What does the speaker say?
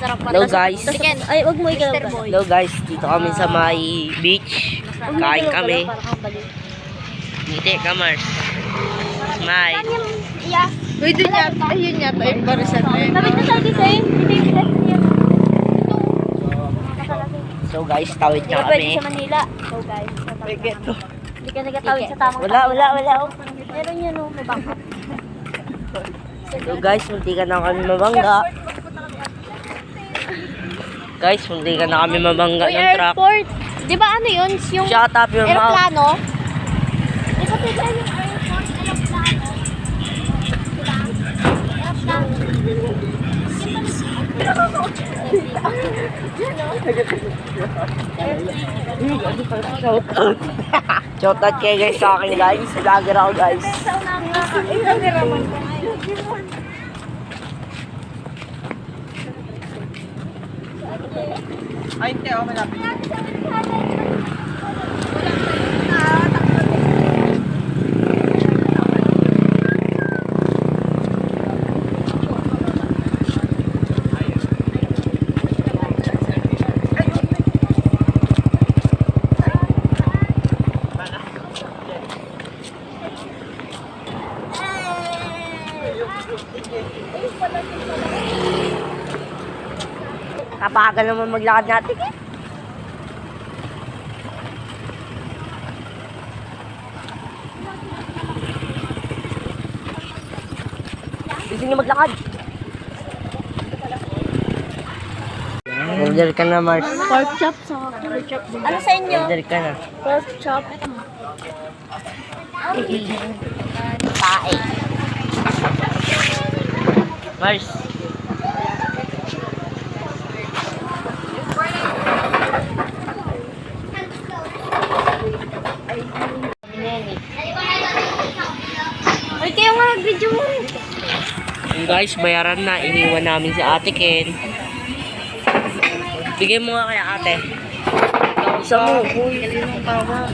Hello guys. Ay, wag mo ikaw. Hello guys, dito kami sa may beach. Kain kami. Ngiti ka, Mars. Smile. Uy, doon yata. Ayun yata yung barisan na yun. Sabi na tayo dito eh. So guys, tawid na Pwede kami. sa Manila. So guys, hindi ka nagatawid sa tamang Wala. Meron yan oh, may bangka. So guys, hindi ka na kami mabangga. Guys, hindi ka na kami mabangga ng truck. Airport. Di ba ano yun? Yung Shut up your mouth. aeroplano? Di ba pwede yung airport, aeroplano? Shout out kayo guys sa akin guys. Vlogger ako guys. Ay, hindi ako malapit. Kapagal naman maglakad natin eh. Gusto niyo maglakad? Order ka na, Mars. Pork chop sa pork chop. Ano sa inyo? Order ka na. Pork chop. Tae. Mars. Ay, kayo nga nag-video mo. Yung guys, bayaran na. Iniwan namin si Ate Ken. Bigay mo nga kaya ate. Isa mo. Uy, sinong tawag?